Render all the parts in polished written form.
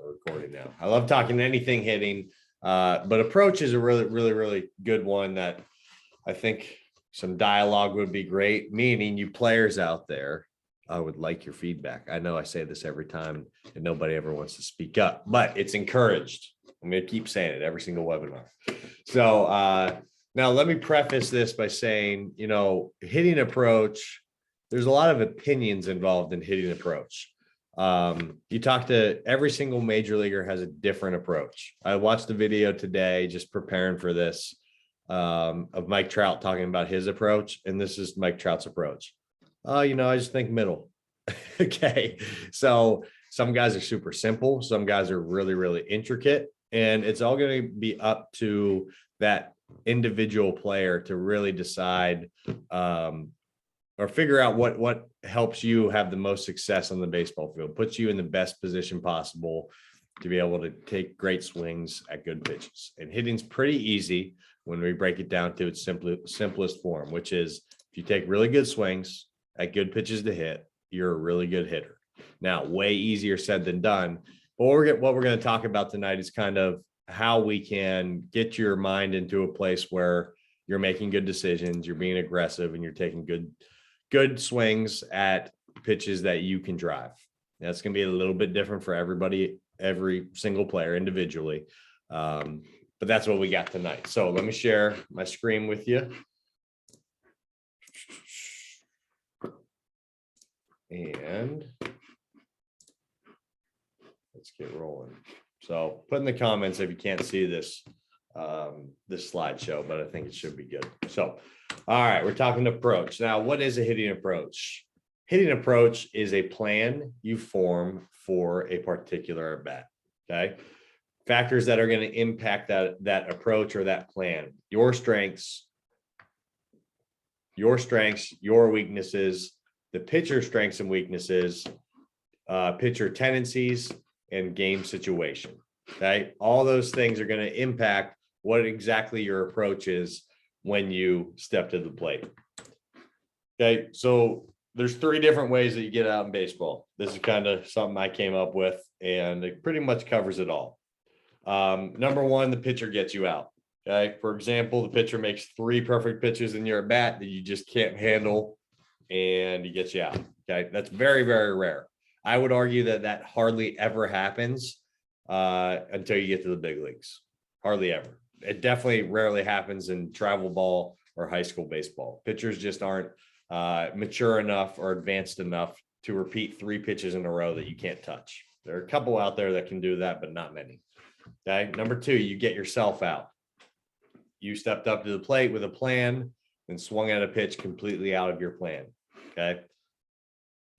recording now. I love talking anything hitting, but approach is a really good one that I think some dialogue would be great. Meaning, you players out there, I would like your feedback. I know I say this every time and nobody ever wants to speak up, but it's encouraged. I'm going to keep saying it every single webinar. So now let me preface this by saying, hitting approach, there's a lot of opinions involved in hitting approach. You talk to every single major leaguer has a different approach. I watched a video today just preparing for this of Mike Trout talking about his approach. And this is Mike Trout's approach. I just think middle. Okay. So some guys are super simple. Some guys are really intricate, and it's all going to be up to that individual player to really decide or figure out what helps you have the most success on the baseball field, puts you in the best position possible to be able to take great swings at good pitches. And hitting's pretty easy when we break it down to its simplest form, which is if you take really good swings at good pitches to hit, you're a really good hitter. Now, way easier said than done. But what we're going to talk about tonight is kind of how we can get your mind into a place where you're making good decisions, you're being aggressive, and you're taking good swings at pitches that you can drive. That's going to be a little bit different for everybody, every single player individually. But that's what we got tonight. So let me share my screen with you. And let's get rolling. So put in the comments if you can't see this slideshow, but I think it should be good. So, all right, we're talking approach. Now, what is a hitting approach? Hitting approach is a plan you form for a particular at bat. Okay. Factors that are going to impact that approach or that plan: your strengths, your weaknesses, the pitcher strengths and weaknesses, pitcher tendencies, and game situation. Okay. All those things are going to impact what exactly your approach is when you step to the plate. Okay. So there's 3 different ways that you get out in baseball. This is kind of something I came up with, and it pretty much covers it all. Number 1, the pitcher gets you out. Okay. For example, the pitcher makes 3 perfect pitches in your at bat that you just can't handle, and he gets you out. Okay. That's very rare. I would argue that hardly ever happens until you get to the big leagues. Hardly ever. It definitely rarely happens in travel ball or high school baseball. Pitchers just aren't mature enough or advanced enough to repeat 3 pitches in a row that you can't touch. There are a couple out there that can do that, but not many. Okay. Number 2, you get yourself out. You stepped up to the plate with a plan and swung at a pitch completely out of your plan. Okay.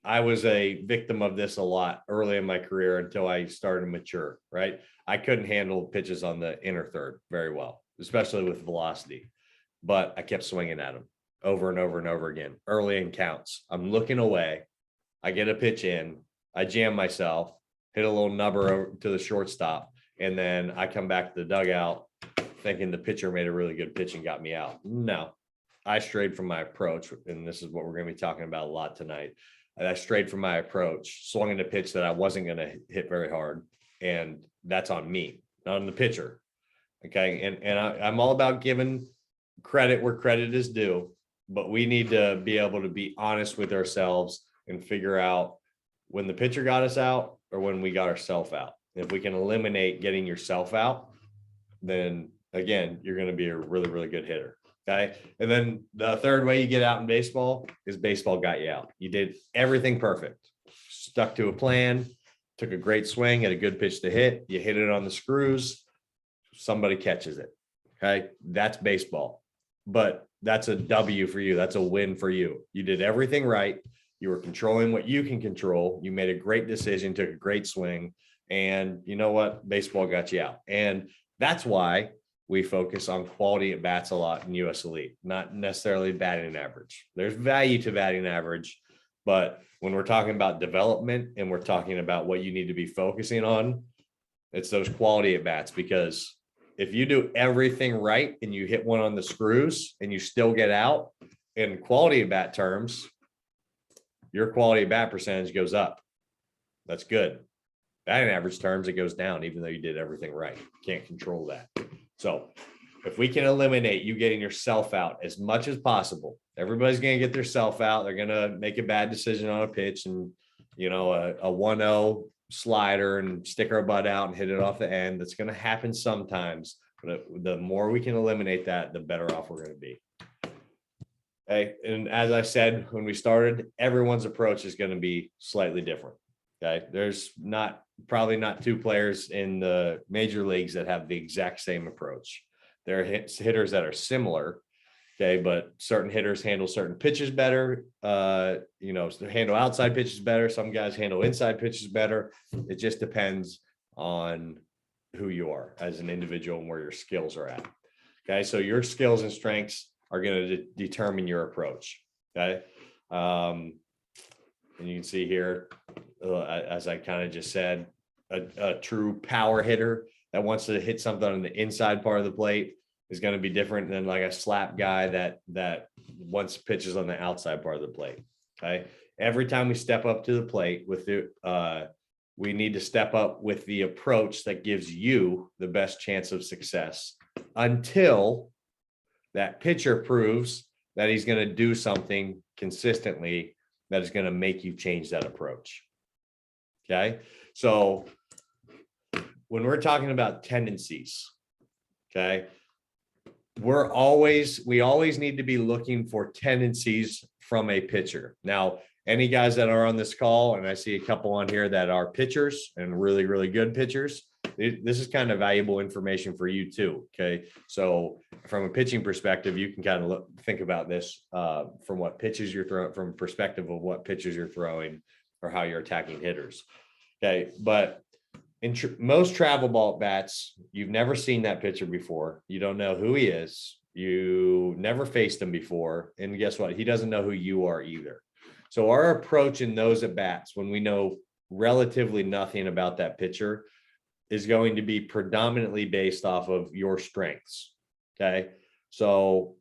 I was a victim of this a lot early in my career until I started to mature, right? I couldn't handle pitches on the inner third very well, especially with velocity, but I kept swinging at them over and over again, early in counts. I'm looking away. I get a pitch in, I jam myself, hit a little nubber over to the shortstop, and then I come back to the dugout thinking the pitcher made a really good pitch and got me out. No, I strayed from my approach, and this is what we're going to be talking about a lot tonight. I strayed from my approach, swung in a pitch that I wasn't going to hit very hard, and that's on me, not on the pitcher. Okay, and I'm all about giving credit where credit is due, but we need to be able to be honest with ourselves and figure out when the pitcher got us out or when we got ourselves out. If we can eliminate getting yourself out, then again, you're going to be a really good hitter. Okay. And then the third way you get out in baseball is baseball got you out. You did everything perfect, stuck to a plan, took a great swing at a good pitch to hit. You hit it on the screws. Somebody catches it. Okay. That's baseball, but that's a W for you. That's a win for you. You did everything right. You were controlling what you can control. You made a great decision, took a great swing, and you know what? Baseball got you out. And that's why we focus on quality at bats a lot in US Elite, not necessarily batting average. There's value to batting average, but when we're talking about development and we're talking about what you need to be focusing on, it's those quality at bats. Because if you do everything right and you hit one on the screws and you still get out, in quality at bat terms, your quality at bat percentage goes up. That's good. batting average terms, it goes down, even though you did everything right. Can't control that. So if we can eliminate you getting yourself out as much as possible, everybody's going to get their self out. They're going to make a bad decision on a pitch and, a 1-0 slider and stick our butt out and hit it off the end. That's going to happen sometimes. But the more we can eliminate that, the better off we're going to be. Okay. And as I said, when we started, everyone's approach is going to be slightly different. Okay. There's probably not two players in the major leagues that have the exact same approach. There are hitters that are similar. Okay. But certain hitters handle certain pitches better. Handle outside pitches better. Some guys handle inside pitches better. It just depends on who you are as an individual and where your skills are at. Okay. So your skills and strengths are going to determine your approach. Okay. And you can see here, as I kind of just said, a true power hitter that wants to hit something on the inside part of the plate is going to be different than like a slap guy that wants pitches on the outside part of the plate. Okay. Every time we step up to the plate we need to step up with the approach that gives you the best chance of success until that pitcher proves that he's going to do something consistently that is going to make you change that approach. Okay. So when we're talking about tendencies, okay, we always need to be looking for tendencies from a pitcher. Now, any guys that are on this call, and I see a couple on here that are pitchers and really, really good pitchers, this is kind of valuable information for you too. Okay. So from a pitching perspective, you can kind of think about this from what pitches you're throwing, from perspective of what pitches you're throwing or how you're attacking hitters. Okay. But in most travel ball bats, you've never seen that pitcher before. You don't know who he is. You never faced him before. And guess what? He doesn't know who you are either. So our approach in those at bats, when we know relatively nothing about that pitcher, is going to be predominantly based off of your strengths. Okay. So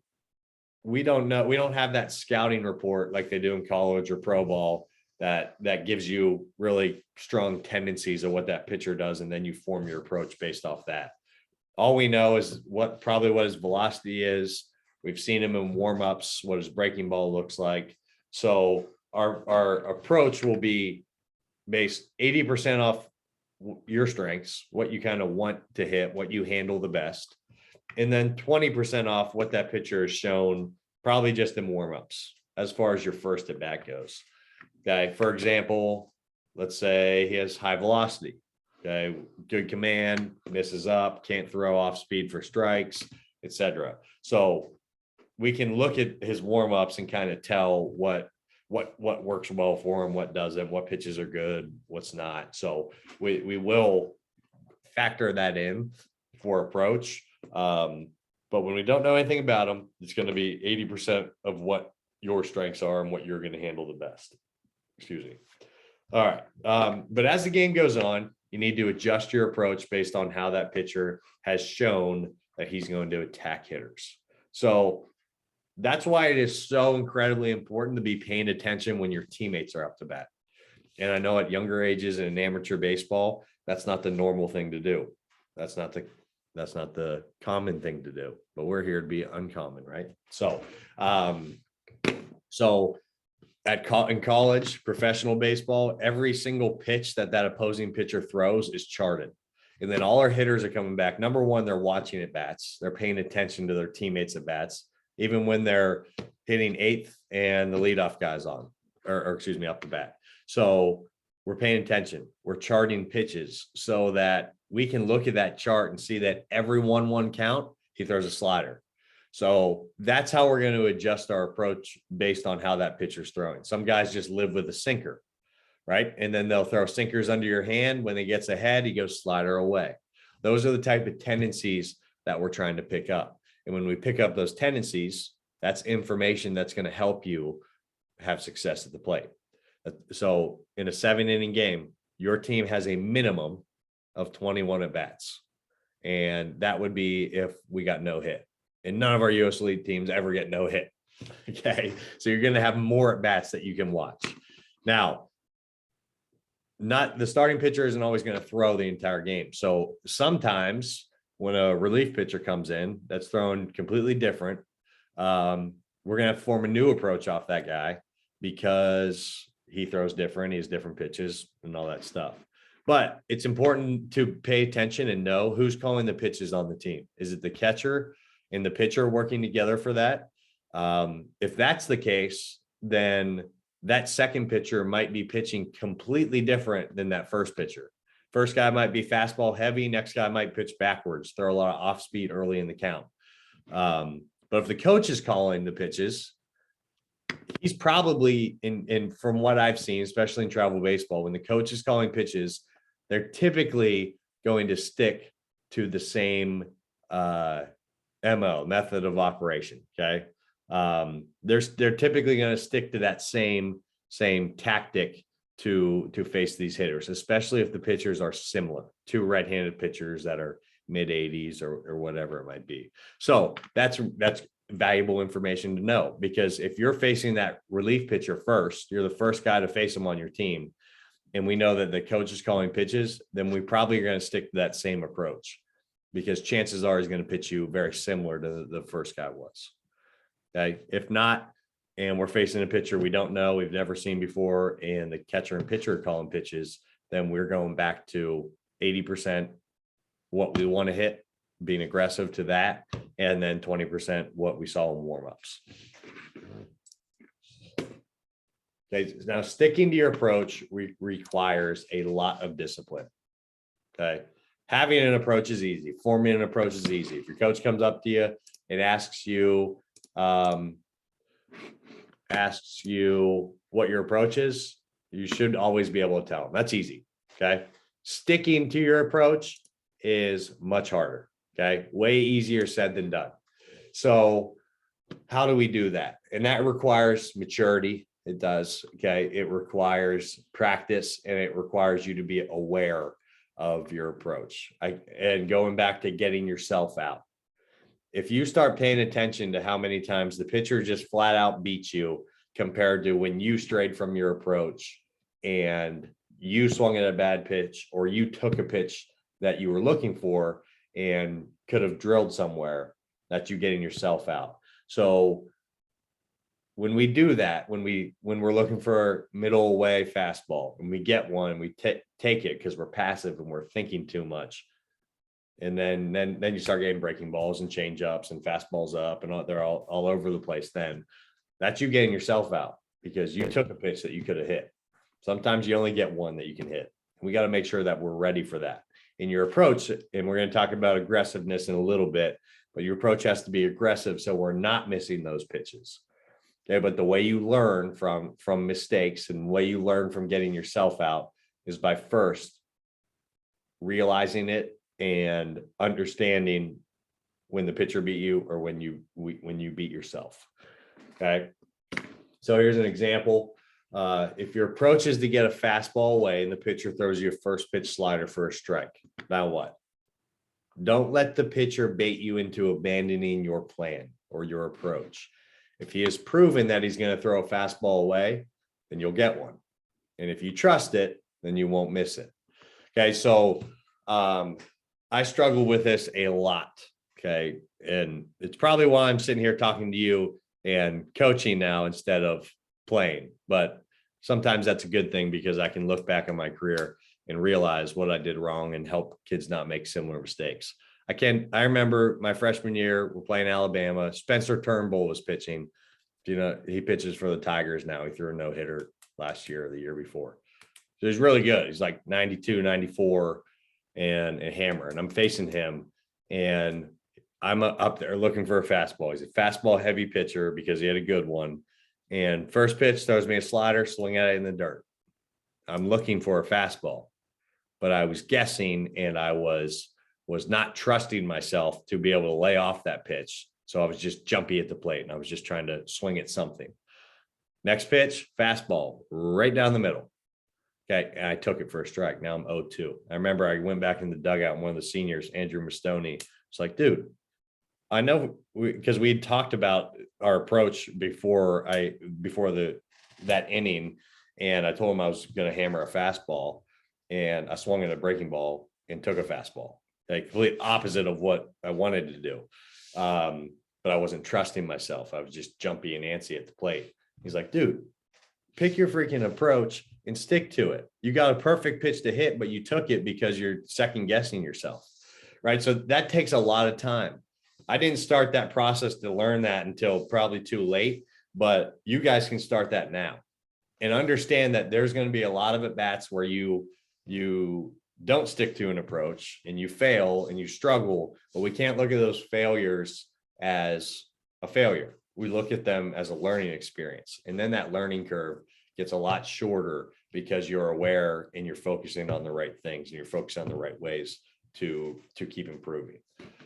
we don't have that scouting report like they do in college or pro ball that gives you really strong tendencies of what that pitcher does. And then you form your approach based off that. All we know is what his velocity is. We've seen him in warmups, what his breaking ball looks like. So our approach will be based 80% off your strengths, what you kind of want to hit, what you handle the best, and then 20% off what that pitcher has shown, probably just in warmups as far as your first at bat goes. Okay. For example, let's say he has high velocity. Okay. Good command, misses up, can't throw off speed for strikes, etc. So we can look at his warmups and kind of tell what works well for him, what doesn't, what pitches are good, what's not. So we will factor that in for approach. But when we don't know anything about him, it's going to be 80% of what your strengths are and what you're going to handle the best. Excuse me. All right. But as the game goes on, you need to adjust your approach based on how that pitcher has shown that he's going to attack hitters. So that's why it is so incredibly important to be paying attention when your teammates are up to bat. And I know at younger ages in amateur baseball, that's not the normal thing to do. That's not the common thing to do, but we're here to be uncommon, right? So, in college, professional baseball, every single pitch that opposing pitcher throws is charted. And then all our hitters are coming back. Number one, they're watching at bats. They're paying attention to their teammates at bats, even when they're hitting eighth and the leadoff guy's on, or excuse me, up the bat. So we're paying attention. We're charting pitches so that we can look at that chart and see that every 1-1 count, he throws a slider. So that's how we're going to adjust our approach based on how that pitcher's throwing. Some guys just live with a sinker, right? And then they'll throw sinkers under your hand. When he gets ahead, he goes slider away. Those are the type of tendencies that we're trying to pick up. And when we pick up those tendencies, that's information that's going to help you have success at the plate. So in a 7-inning game, your team has a minimum of 21 at bats. And that would be if we got no hit. And none of our US Elite teams ever get no hit. Okay. So you're going to have more at bats that you can watch. Now, not the starting pitcher isn't always going to throw the entire game. So sometimes when a relief pitcher comes in that's thrown completely different, we're going to have to form a new approach off that guy because he throws different, he has different pitches and all that stuff. But it's important to pay attention and know who's calling the pitches on the team. Is it the catcher and the pitcher working together for that? If that's the case, then that second pitcher might be pitching completely different than that first pitcher. First guy might be fastball heavy. Next guy might pitch backwards, throw a lot of off speed early in the count. But if the coach is calling the pitches, he's probably in from what I've seen, especially in travel baseball, when the coach is calling pitches, they're typically going to stick to the same MO, method of operation. Okay. They're typically going to stick to that same tactic to face these hitters, especially if the pitchers are similar, two right-handed pitchers that are mid 80s or whatever it might be. So that's valuable information to know, because if you're facing that relief pitcher first, you're the first guy to face him on your team, and we know that the coach is calling pitches, then we probably are going to stick to that same approach, because chances are he's going to pitch you very similar to the first guy was. Okay. If not, and we're facing a pitcher we don't know, we've never seen before, and the catcher and pitcher are calling pitches, then we're going back to 80% what we want to hit, being aggressive to that, and then 20% what we saw in warmups. Okay, now sticking to your approach requires a lot of discipline. Okay, having an approach is easy. Forming an approach is easy. If your coach comes up to you and asks you what your approach is, you should always be able to tell them. That's easy. Okay, sticking to your approach is much harder. Okay, way easier said than done. So how do we do that? And that requires maturity. It does. Okay, it requires practice, and it requires you to be aware of your approach. And going back to getting yourself out. If you start paying attention to how many times the pitcher just flat out beats you compared to when you strayed from your approach and you swung at a bad pitch, or you took a pitch that you were looking for and could have drilled somewhere, that's you getting yourself out. So when we do that, when we're looking for middle away fastball, when we get one, we take it because we're passive and we're thinking too much. And then you start getting breaking balls and change ups and fastballs up, and they're all over the place. Then that's you getting yourself out because you took a pitch that you could have hit. Sometimes you only get one that you can hit. We got to make sure that we're ready for that in your approach. And we're going to talk about aggressiveness in a little bit, but your approach has to be aggressive so we're not missing those pitches. Okay, but the way you learn from mistakes and the way you learn from getting yourself out is by first realizing it and understanding when the pitcher beat you or when you beat yourself. Okay, so here's an example. If your approach is to get a fastball away and the pitcher throws you a first pitch slider for a strike, now what? Don't let the pitcher bait you into abandoning your plan or your approach. If he has proven that he's going to throw a fastball away, then you'll get one. And if you trust it, then you won't miss it. Okay, so I struggle with this a lot. Okay, and it's probably why I'm sitting here talking to you and coaching now instead of playing. But sometimes that's a good thing because I can look back on my career and realize what I did wrong and help kids not make similar mistakes. I remember my freshman year, we're playing Alabama. Spencer Turnbull was pitching. You know, he pitches for the Tigers now. He threw a no-hitter last year or the year before. So he's really good. He's like 92, 94 and a hammer. And I'm facing him and I'm up there looking for a fastball. He's a fastball heavy pitcher because he had a good one. And first pitch throws me a slider, swing at it in the dirt. I'm looking for a fastball, but I was guessing and I was not trusting myself to be able to lay off that pitch. So I was just jumpy at the plate and I was just trying to swing at something. Next pitch, fastball right down the middle. Okay, and I took it for a strike. Now I'm 0-2. I remember I went back in the dugout and one of the seniors, Andrew Mastoni, was like, dude, I know because we had talked about our approach before that inning, and I told him I was going to hammer a fastball. and I swung at a breaking ball and took a fastball, like complete opposite of what I wanted to do. But I wasn't trusting myself. I was just jumpy and antsy at the plate. He's like, dude, pick your freaking approach and stick to it. You got a perfect pitch to hit, but you took it because you're second guessing yourself. Right. So that takes a lot of time. I didn't start that process to learn that until probably too late, but you guys can start that now and understand that there's going to be a lot of at bats where you don't stick to an approach and you fail and you struggle, but we can't look at those failures as a failure. We look at them as a learning experience. And then that learning curve gets a lot shorter because you're aware and you're focusing on the right things and you're focusing on the right ways to keep improving.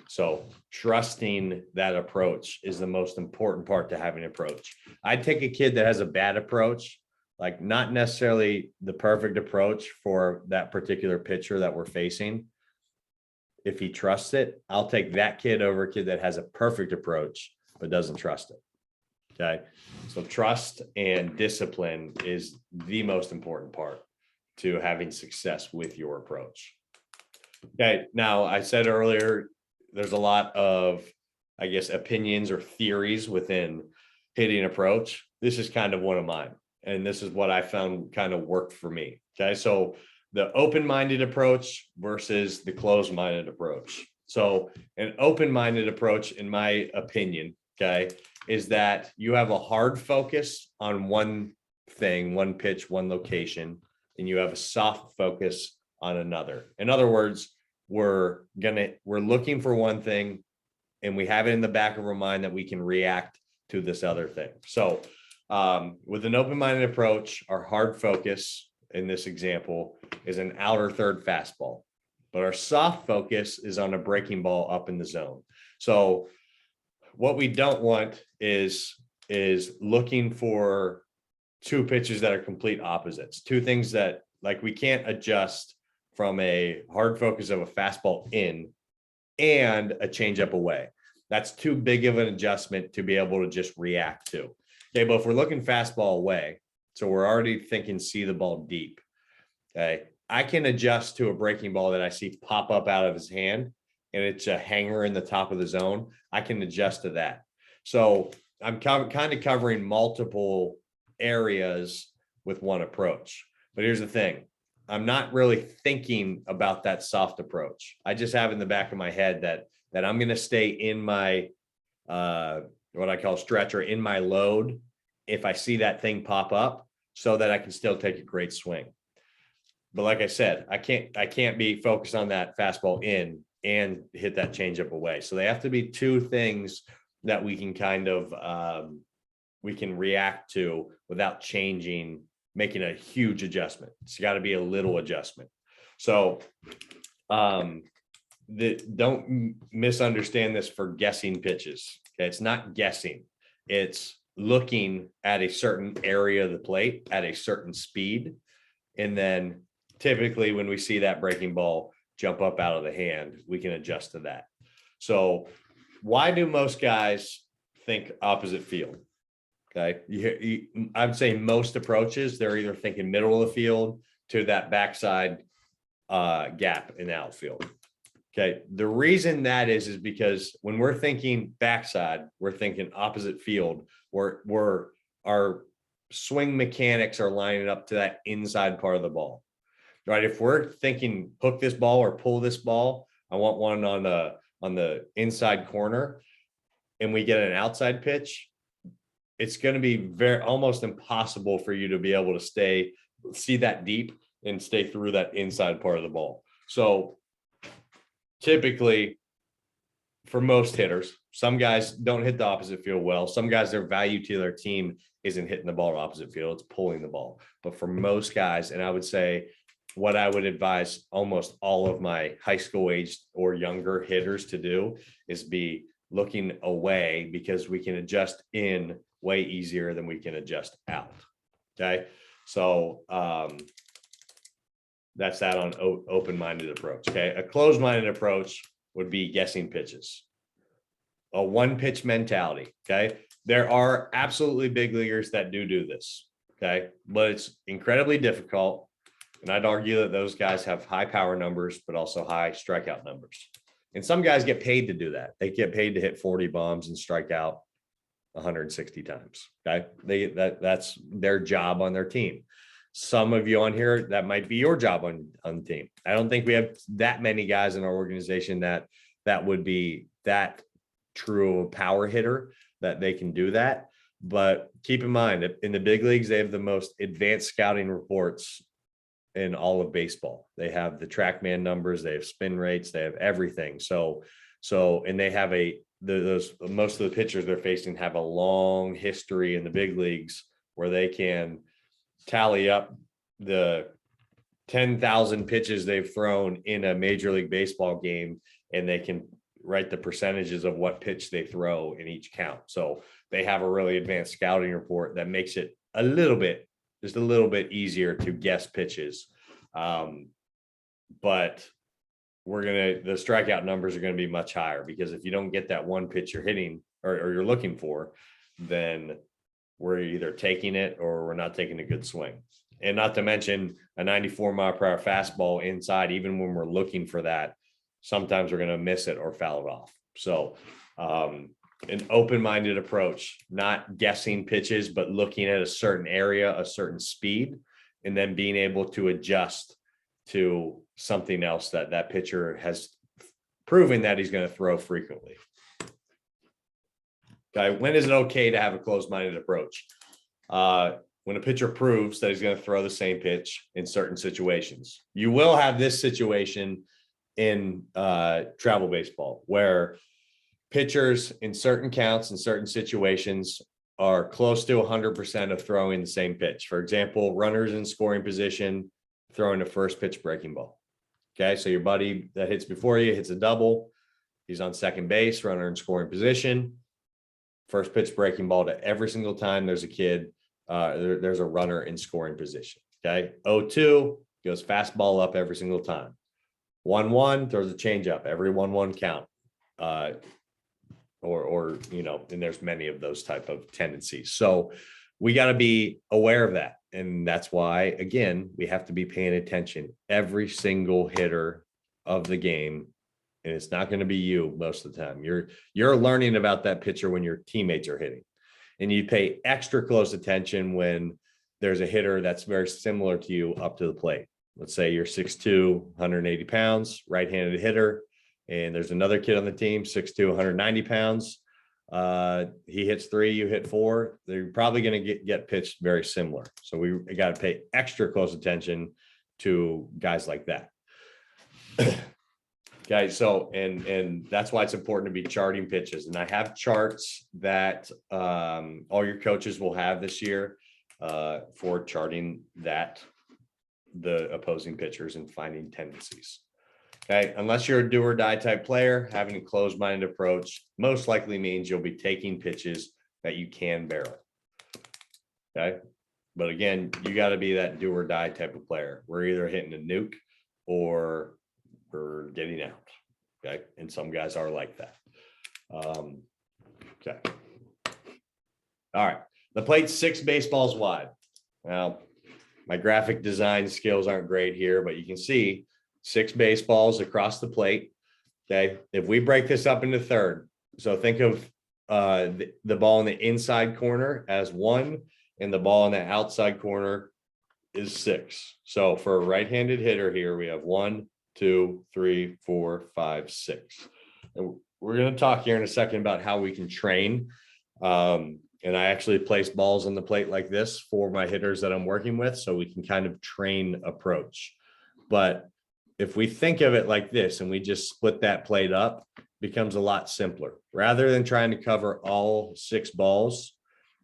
So trusting that approach is the most important part to having an approach. I'd take a kid that has a bad approach, like not necessarily the perfect approach for that particular pitcher that we're facing. If he trusts it, I'll take that kid over a kid that has a perfect approach, but doesn't trust it. Okay. So trust and discipline is the most important part to having success with your approach. Okay. Now I said earlier, there's a lot of, I guess, opinions or theories within hitting approach. This is kind of one of mine. And this is what I found kind of worked for me. Okay. So the open-minded approach versus the closed-minded approach. So an open-minded approach, in my opinion, okay, is that you have a hard focus on one thing, one pitch, one location, and you have a soft focus on another. In other words, we're looking for one thing and we have it in the back of our mind that we can react to this other thing. So with an open-minded approach, our hard focus in this example is an outer third fastball, but our soft focus is on a breaking ball up in the zone. So what we don't want is looking for two pitches that are complete opposites, two things that, like, we can't adjust from a hard focus of a fastball in and a changeup away. That's too big of an adjustment to be able to just react to. Okay, but if we're looking fastball away, so we're already thinking see the ball deep. Okay, I can adjust to a breaking ball that I see pop up out of his hand and it's a hanger in the top of the zone. I can adjust to that. So I'm kind of covering multiple areas with one approach. But here's the thing. I'm not really thinking about that soft approach. I just have in the back of my head that I'm going to stay in my what I call stretch, or in my load, if I see that thing pop up, so that I can still take a great swing. But like I said, I can't be focused on that fastball in and hit that changeup away. So they have to be two things that we can kind of we can react to without making a huge adjustment. It's got to be a little adjustment. So don't misunderstand this for guessing pitches. Okay, it's not guessing. It's looking at a certain area of the plate at a certain speed. And then typically when we see that breaking ball jump up out of the hand, we can adjust to that. So why do most guys think opposite field? Okay, I would say most approaches, they're either thinking middle of the field to that backside gap in the outfield. Okay, the reason that is because when we're thinking backside, we're thinking opposite field, where our swing mechanics are lining up to that inside part of the ball. Right? If we're thinking hook this ball or pull this ball, I want one on the inside corner, and we get an outside pitch, it's going to be almost impossible for you to be able to see that deep and stay through that inside part of the ball. So typically, for most hitters, some guys don't hit the opposite field well. Some guys, their value to their team isn't hitting the ball opposite field, it's pulling the ball. But for most guys, and I would say what I would advise almost all of my high school age or younger hitters to do is be looking away, because we can adjust in way easier than we can adjust out. Okay. So that's that on open-minded approach. Okay. A closed-minded approach would be guessing pitches, a one pitch mentality. Okay. There are absolutely big leaguers that do this. Okay. But it's incredibly difficult. And I'd argue that those guys have high power numbers, but also high strikeout numbers. And some guys get paid to do that. They get paid to hit 40 bombs and strike out 160 times. Okay. That's their job on their team. Some of you on here, that might be your job on the team. I don't think we have that many guys in our organization that would be that true of a power hitter that they can do that. But keep in mind that in the big leagues, they have the most advanced scouting reports in all of baseball. They have the TrackMan numbers, they have spin rates, they have everything. So, and they have most of the pitchers they're facing have a long history in the big leagues where they can tally up the 10,000 pitches they've thrown in a Major League Baseball game, and they can write the percentages of what pitch they throw in each count. So they have a really advanced scouting report that makes it just a little bit easier to guess pitches. But the strikeout numbers are going to be much higher, because if you don't get that one pitch you're hitting or you're looking for, then we're either taking it or we're not taking a good swing. And not to mention a 94-mile-per-hour fastball inside, even when we're looking for that, sometimes we're going to miss it or foul it off. So an open-minded approach, not guessing pitches, but looking at a certain area, a certain speed, and then being able to adjust to something else that pitcher has proven that he's going to throw frequently. Okay, when is it okay to have a closed-minded approach? When a pitcher proves that he's going to throw the same pitch in certain situations. You will have this situation in travel baseball where pitchers in certain counts and certain situations are close to 100% of throwing the same pitch. For example, runners in scoring position throwing a first pitch breaking ball. Okay, so your buddy that hits before you hits a double. He's on second base, runner in scoring position. First pitch breaking ball to every single time there's a kid, there's a runner in scoring position. Okay, 0-2 goes fastball up every single time. 1-1 throws a changeup every 1-1 count. Or and there's many of those type of tendencies. So we got to be aware of that. And that's why, again, we have to be paying attention every single hitter of the game. And it's not going to be you most of the time. You're learning about that pitcher when your teammates are hitting. And you pay extra close attention when there's a hitter that's very similar to you up to the plate. Let's say you're 6'2", 180 pounds, right-handed hitter. And there's another kid on the team, 6'2", 190 pounds. He hits 3, you hit 4. They're probably going to get pitched very similar. So we got to pay extra close attention to guys like that. Okay, so and that's why it's important to be charting pitches. And I have charts that all your coaches will have this year for charting the opposing pitchers and finding tendencies. Okay, unless you're a do or die type player, having a closed-minded approach most likely means you'll be taking pitches that you can barrel. Okay, but again, you got to be that do or die type of player. We're either hitting a nuke or we're getting out. Okay, and some guys are like that. Okay, all right. The plate's 6 baseballs wide. Now, my graphic design skills aren't great here, but you can see 6 baseballs across the plate. Okay, if we break this up into third, so think of the ball in the inside corner as 1, and the ball in the outside corner is 6. So for a right-handed hitter here, we have 1, 2, 3, 4, 5, 6. And we're going to talk here in a second about how we can train. And I actually place balls on the plate like this for my hitters that I'm working with, so we can kind of train approach. But if we think of it like this and we just split that plate up, it becomes a lot simpler. Rather than trying to cover all 6 balls,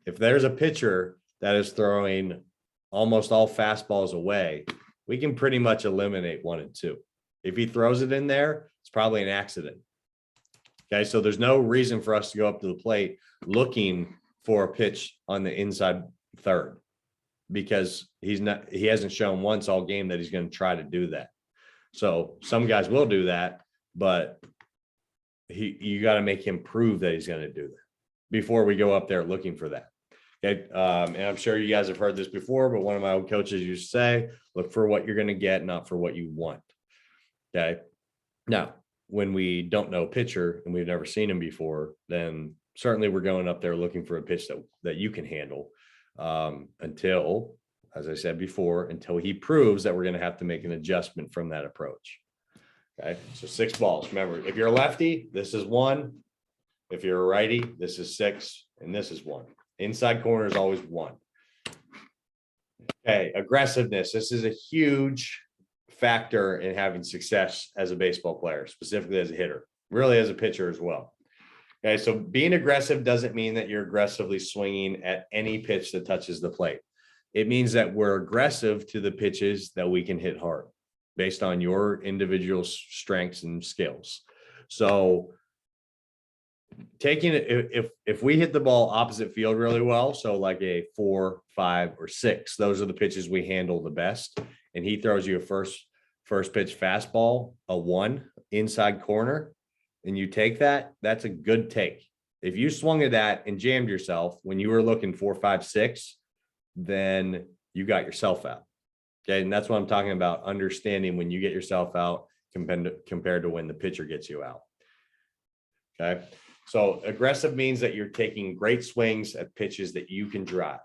if there's a pitcher that is throwing almost all fastballs away, we can pretty much eliminate 1 and 2. If he throws it in there, it's probably an accident. Okay, so there's no reason for us to go up to the plate looking for a pitch on the inside third, because he hasn't shown once all game that he's going to try to do that. So some guys will do that, but you got to make him prove that he's going to do that before we go up there looking for that. Okay. And I'm sure you guys have heard this before, but one of my old coaches used to say, look for what you're going to get, not for what you want. Okay. Now, when we don't know a pitcher and we've never seen him before, then certainly we're going up there looking for a pitch that you can handle, until, as I said before, until he proves that we're going to have to make an adjustment from that approach. Okay. So 6 balls. Remember, if you're a lefty, this is 1. If you're a righty, this is 6, and this is 1. Inside corner is always 1. Okay. Aggressiveness. This is a huge factor in having success as a baseball player, specifically as a hitter, really as a pitcher as well. Okay. So being aggressive doesn't mean that you're aggressively swinging at any pitch that touches the plate. It means that we're aggressive to the pitches that we can hit hard based on your individual strengths and skills. So taking it, if we hit the ball opposite field really well, so like a 4, 5, or 6, those are the pitches we handle the best. And he throws you a first pitch fastball, a 1 inside corner, and you take that, that's a good take. If you swung at that and jammed yourself when you were looking 4, 5, 6, then you got yourself out. Okay. And that's what I'm talking about, understanding when you get yourself out compared to when the pitcher gets you out. Okay. So aggressive means that you're taking great swings at pitches that you can drive,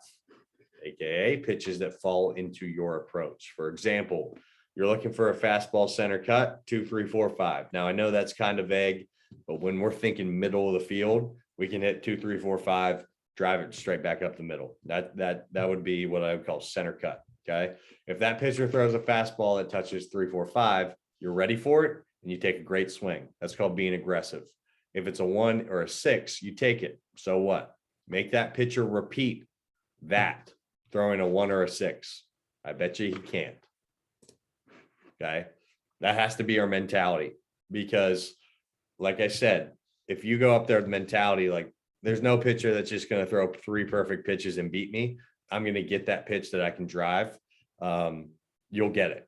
AKA pitches that fall into your approach. For example, you're looking for a fastball center cut, 2, 3, 4, 5. Now I know that's kind of vague, but when we're thinking middle of the field, we can hit 2, 3, 4, 5, drive it straight back up the middle. That would be what I would call center cut. Okay. If that pitcher throws a fastball that touches 3, 4, 5, you're ready for it and you take a great swing. That's called being aggressive. If it's a 1 or a 6, you take it. So what? Make that pitcher repeat that, throwing a 1 or a 6. I bet you he can't. Okay. That has to be our mentality, because like I said, if you go up there with mentality, like there's no pitcher that's just going to throw 3 perfect pitches and beat me. I'm going to get that pitch that I can drive. You'll get it.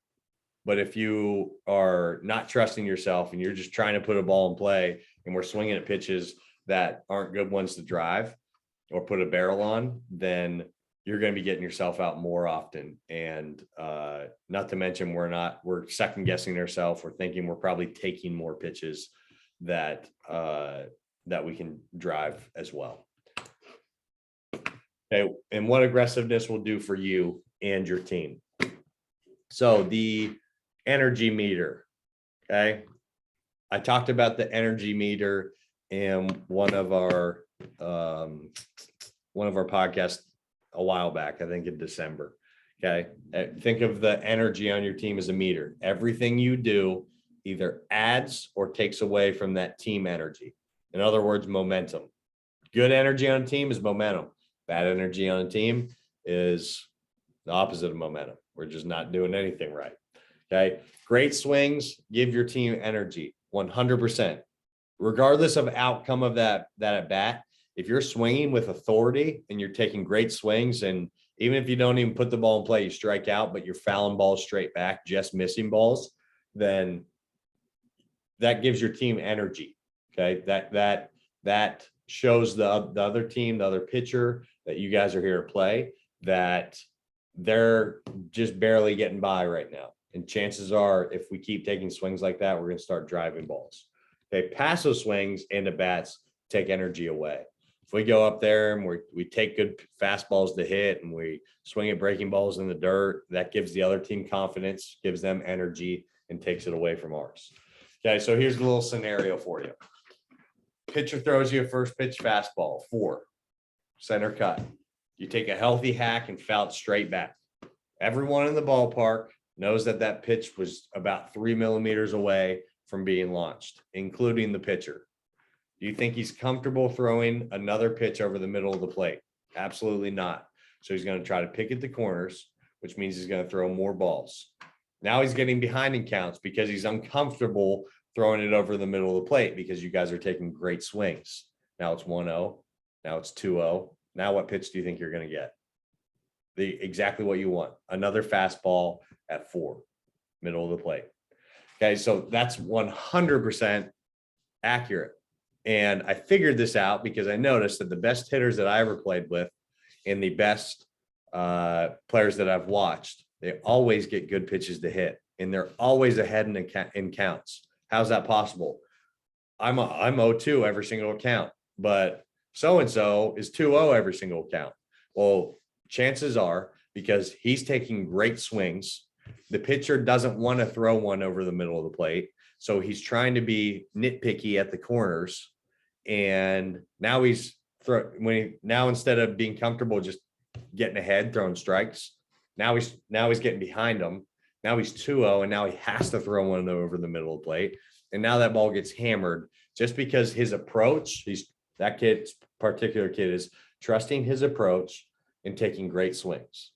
But if you are not trusting yourself and you're just trying to put a ball in play and we're swinging at pitches that aren't good ones to drive or put a barrel on, then you're going to be getting yourself out more often. And not to mention, we're second guessing ourselves. We're thinking we're probably taking more pitches that we can drive as well. Okay. And what aggressiveness will do for you and your team. So the energy meter. Okay. I talked about the energy meter in one of our podcasts a while back, I think in December. Okay. Think of the energy on your team as a meter. Everything you do either adds or takes away from that team energy. In other words, momentum. Good energy on a team is momentum. Bad energy on a team is the opposite of momentum. We're just not doing anything right. Okay. Great swings give your team energy 100%. Regardless of outcome of that at bat, if you're swinging with authority and you're taking great swings, and even if you don't even put the ball in play, you strike out, but you're fouling balls straight back, just missing balls, then that gives your team energy. Okay. That shows the other team, the other pitcher, that you guys are here to play, that they're just barely getting by right now. And chances are, if we keep taking swings like that, we're going to start driving balls. Okay. Passive swings and the bats take energy away. If we go up there and we take good fastballs to hit and we swing at breaking balls in the dirt, that gives the other team confidence, gives them energy, and takes it away from ours. Okay. So here's a little scenario for you. Pitcher throws you a first pitch fastball, 4, center cut. You take a healthy hack and foul it straight back. Everyone in the ballpark knows that pitch was about 3 millimeters away from being launched, including the pitcher. Do you think he's comfortable throwing another pitch over the middle of the plate? Absolutely not. So he's going to try to pick at the corners, which means he's going to throw more balls. Now he's getting behind in counts because he's uncomfortable throwing it over the middle of the plate, because you guys are taking great swings. Now it's 1-0. Now it's 2-0. Now what pitch do you think you're going to get? Exactly what you want. Another fastball at 4, middle of the plate. Okay. So that's 100% accurate. And I figured this out because I noticed that the best hitters that I ever played with and the best players that I've watched, they always get good pitches to hit, and they're always ahead in counts. How's that possible? I'm 0-2 every single count, but so-and-so is 2-0 every single count. Well, chances are, because he's taking great swings, the pitcher doesn't want to throw one over the middle of the plate. So he's trying to be nitpicky at the corners. And now now instead of being comfortable just getting ahead, throwing strikes, now he's getting behind them. Now he's 2-0, and now he has to throw one over the middle of the plate. And now that ball gets hammered just because his approach, particular kid is trusting his approach and taking great swings.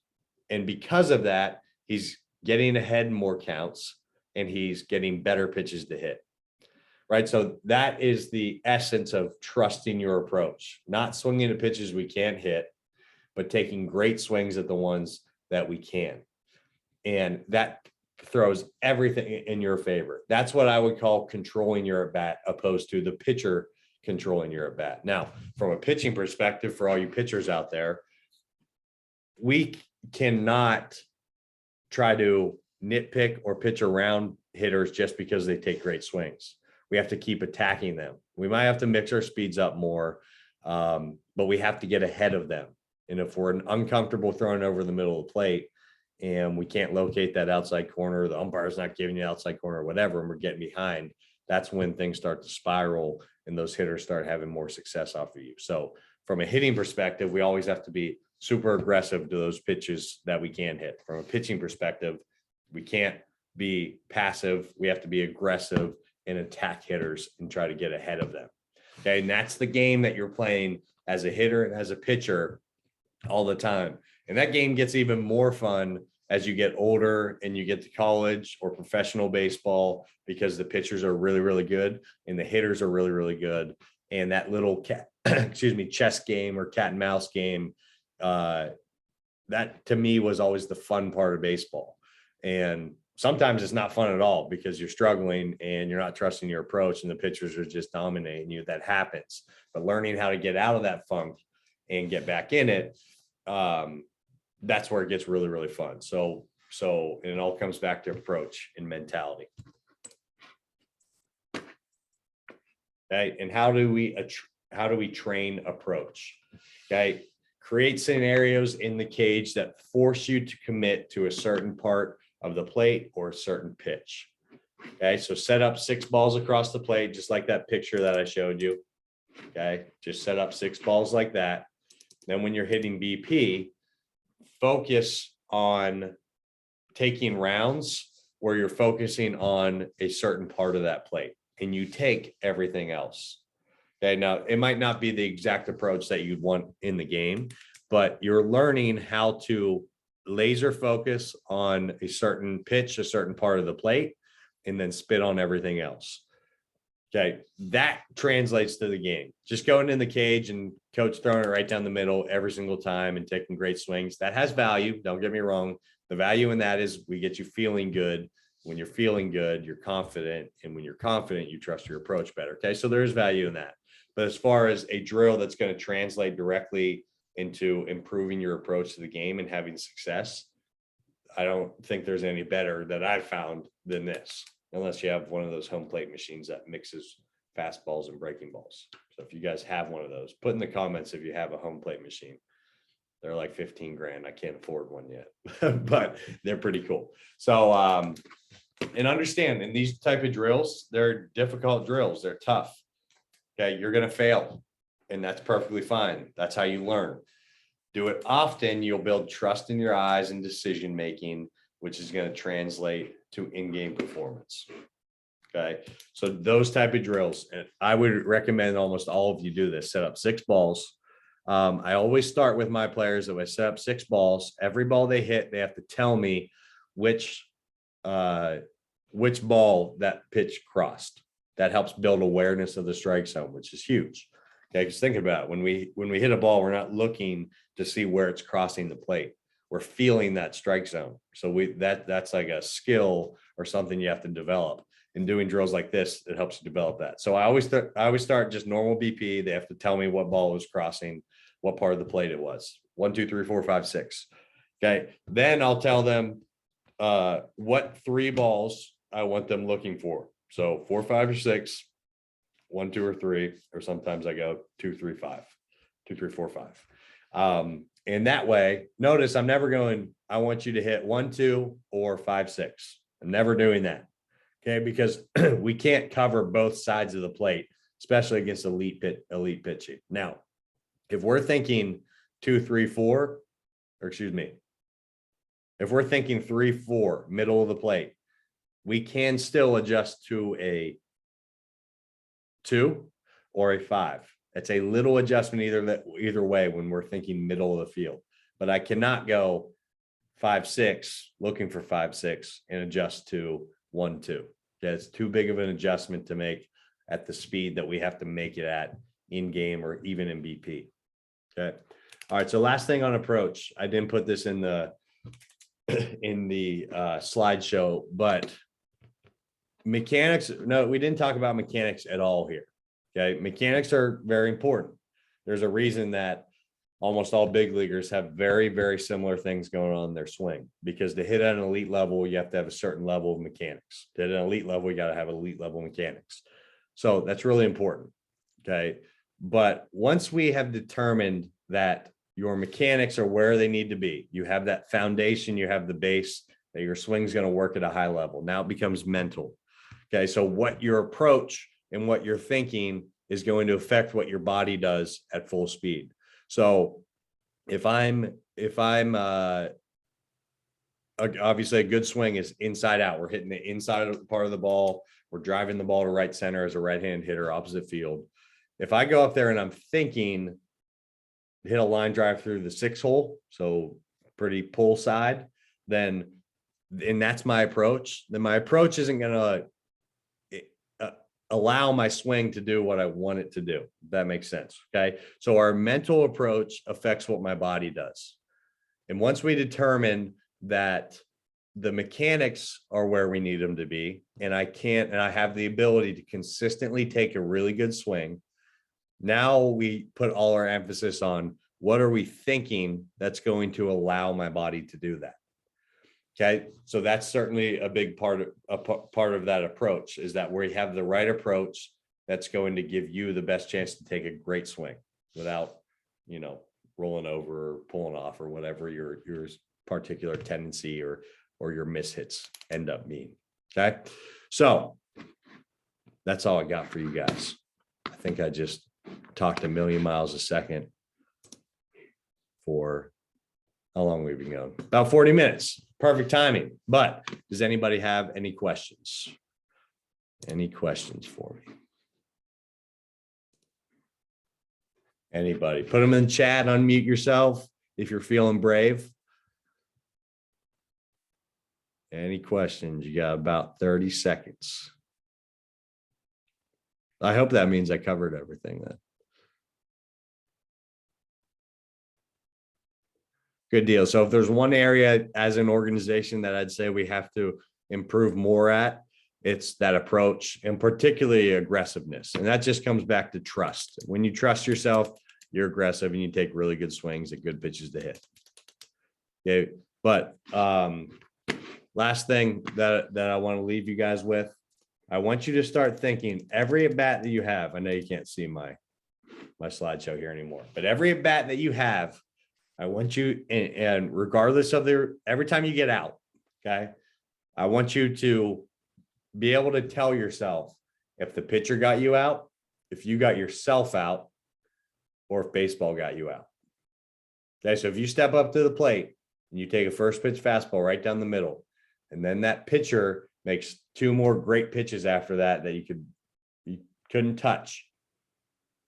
And because of that, he's getting ahead in more counts, and he's getting better pitches to hit. Right. So that is the essence of trusting your approach, not swinging at pitches we can't hit, but taking great swings at the ones that we can. And that throws everything in your favor. That's what I would call controlling your at bat, opposed to the pitcher controlling your at bat. Now, from a pitching perspective, for all you pitchers out there, we cannot try to nitpick or pitch around hitters just because they take great swings. We have to keep attacking them. We might have to mix our speeds up more, but we have to get ahead of them. And if we're uncomfortable throwing over the middle of the plate and we can't locate that outside corner, the umpire's not giving you outside corner or whatever, and we're getting behind, that's when things start to spiral and those hitters start having more success off of you. So from a hitting perspective, we always have to be super aggressive to those pitches that we can hit. From a pitching perspective, we can't be passive. We have to be aggressive and attack hitters and try to get ahead of them. Okay. And that's the game that you're playing as a hitter and as a pitcher all the time. And that game gets even more fun as you get older and you get to college or professional baseball, because the pitchers are really, really good and the hitters are really, really good. And that little chess game or cat and mouse game, that to me was always the fun part of baseball. And sometimes it's not fun at all because you're struggling and you're not trusting your approach and the pitchers are just dominating you. That happens. But learning how to get out of that funk and get back in it, that's where it gets really, really fun. So and it all comes back to approach and mentality. Okay. And how do we train approach? Okay. Create scenarios in the cage that force you to commit to a certain part of the plate or a certain pitch. Okay. So set up 6 balls across the plate, just like that picture that I showed you. Okay. Just set up 6 balls like that. Then when you're hitting BP, focus on taking rounds where you're focusing on a certain part of that plate and you take everything else. Okay. Now it might not be the exact approach that you'd want in the game, but you're learning how to laser focus on a certain pitch, a certain part of the plate, and then spit on everything else. Okay. That translates to the game. Just going in the cage and coach throwing it right down the middle every single time and taking great swings. That has value. Don't get me wrong. The value in that is we get you feeling good. When you're feeling good, you're confident. And when you're confident, you trust your approach better. Okay. So there's value in that. But as far as a drill that's going to translate directly into improving your approach to the game and having success, I don't think there's any better that I've found than this, unless you have one of those home plate machines that mixes fastballs and breaking balls. So if you guys have one of those, put in the comments if you have a home plate machine. They're like 15 grand. I can't afford one yet, but they're pretty cool. So, and understand in these type of drills, they're difficult drills. They're tough. Okay. You're going to fail and that's perfectly fine. That's how you learn. Do it often. You'll build trust in your eyes and decision-making, which is going to translate to in-game performance. Okay. So those type of drills, and I would recommend almost all of you do this, set up 6 balls. I always start with my players. If I set up 6 balls, every ball they hit, they have to tell me which ball that pitch crossed. That helps build awareness of the strike zone, which is huge. Okay. Because think about it. When we hit a ball, we're not looking to see where it's crossing the plate. We're feeling that strike zone. So that's like a skill or something you have to develop. In doing drills like this, it helps you develop that. So I always start just normal BP. They have to tell me what ball was crossing. what part of the plate it was. 1, 2, 3, 4, 5, 6. Okay. Then I'll tell them what 3 balls I want them looking for. So 4, 5, or 6, 1, 2, or 3, or sometimes I go 2, 3, 5, 2, 3, 4, 5. And that way, notice I'm never going, I want you to hit 1, 2, or 5, 6. I'm never doing that. Okay. Because we can't cover both sides of the plate, especially against elite pitching. Now, if we're thinking 2, 3, 4, or excuse me, if we're thinking 3, 4, middle of the plate, we can still adjust to a 2 or a 5. It's a little adjustment either way when we're thinking middle of the field. But I cannot go 5, 6, looking for 5, 6, and adjust to 1, 2. Okay, it's too big of an adjustment to make at the speed that we have to make it at in game or even in BP. Okay. All right. So last thing on approach, I didn't put this in the slideshow, but mechanics. No, we didn't talk about mechanics at all here. Okay. Mechanics are very important. There's a reason that almost all big leaguers have very, very similar things going on in their swing, because to hit at an elite level, you have to have a certain level of mechanics. To hit at an elite level, you got to have elite level mechanics. So that's really important. Okay. But once we have determined that your mechanics are where they need to be, you have that foundation, you have the base that your swing's going to work at a high level. Now it becomes mental. Okay. So what your approach and what you're thinking is going to affect what your body does at full speed. So if I'm obviously a good swing is inside out. We're hitting the inside part of the ball. We're driving the ball to right center as a right-hand hitter, opposite field. If I go up there and I'm thinking hit a line drive through the 6 hole, so pretty pull side, and that's my approach, then my approach isn't going to allow my swing to do what I want it to do. If that makes sense. Okay. So our mental approach affects what my body does. And once we determine that the mechanics are where we need them to be, and I have the ability to consistently take a really good swing, now we put all our emphasis on what are we thinking that's going to allow my body to do that. Okay, so that's certainly a big part of that approach, is that we have the right approach that's going to give you the best chance to take a great swing without, rolling over or pulling off or whatever your particular tendency or your mishits end up being. Okay, so that's all I got for you guys. I think I just talked a million miles a second for how long we've been going? About 40 minutes. Perfect timing. But does anybody have any questions? Any questions for me? Anybody? Put them in chat, unmute yourself if you're feeling brave. Any questions? You got about 30 seconds. I hope that means I covered everything then. Good deal. So if there's one area as an organization that I'd say we have to improve more at, it's that approach, and particularly aggressiveness. And that just comes back to trust. When you trust yourself, you're aggressive and you take really good swings at good pitches to hit. Okay. But last thing that I want to leave you guys with, I want you to start thinking every at bat that you have. I know you can't see my slideshow here anymore, but every at bat that you have, I want you, and regardless of every time you get out, okay, I want you to be able to tell yourself if the pitcher got you out, if you got yourself out, or if baseball got you out. Okay, so if you step up to the plate and you take a first pitch fastball right down the middle, and then that pitcher makes 2 more great pitches after that you couldn't touch.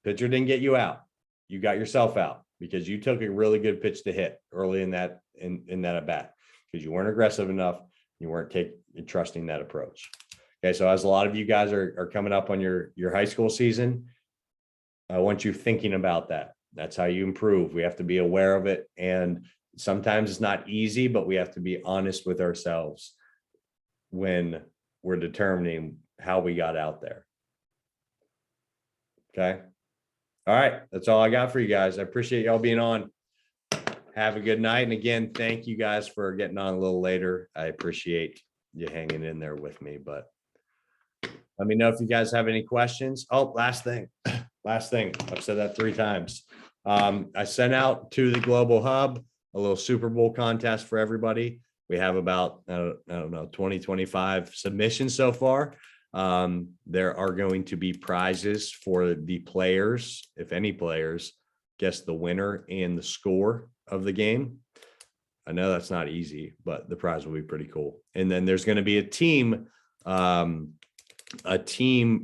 Pitcher didn't get you out. You got yourself out because you took a really good pitch to hit early in that at bat, because you weren't aggressive enough. You weren't trusting that approach. Okay, so as a lot of you guys are coming up on your high school season, I want you thinking about that. That's how you improve. We have to be aware of it. And sometimes it's not easy, but we have to be honest with ourselves when we're determining how we got out there. Okay. All right. That's all I got for you guys. I appreciate y'all being on. Have a good night. And again, thank you guys for getting on a little later. I appreciate you hanging in there with me, but let me know if you guys have any questions. Oh, last thing. Last thing. I've said that 3 times. I sent out to the Global Hub a little Super Bowl contest for everybody. We have about, I don't know, 20, 25 submissions so far. There are going to be prizes for the players, if any players guess the winner and the score of the game. I know that's not easy, but the prize will be pretty cool. And then there's going to be a team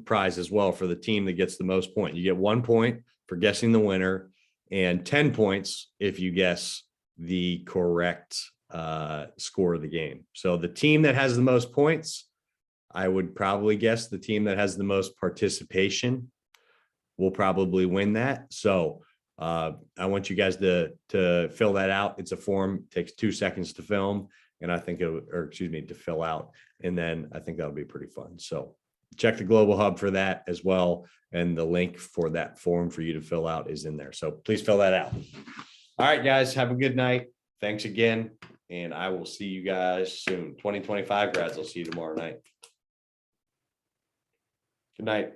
prize as well for the team that gets the most point. You get 1 point for guessing the winner and 10 points if you guess the correct score of the game. So the team that has the most points, I would probably guess the team that has the most participation will probably win that. So I want you guys to fill that out. It's a form, takes 2 seconds to film, and I think to fill out. And then I think that'll be pretty fun. So check the Global Hub for that as well. And the link for that form for you to fill out is in there. So please fill that out. All right, guys, have a good night. Thanks again. And I will see you guys soon. 2025 grads, I'll see you tomorrow night. Good night.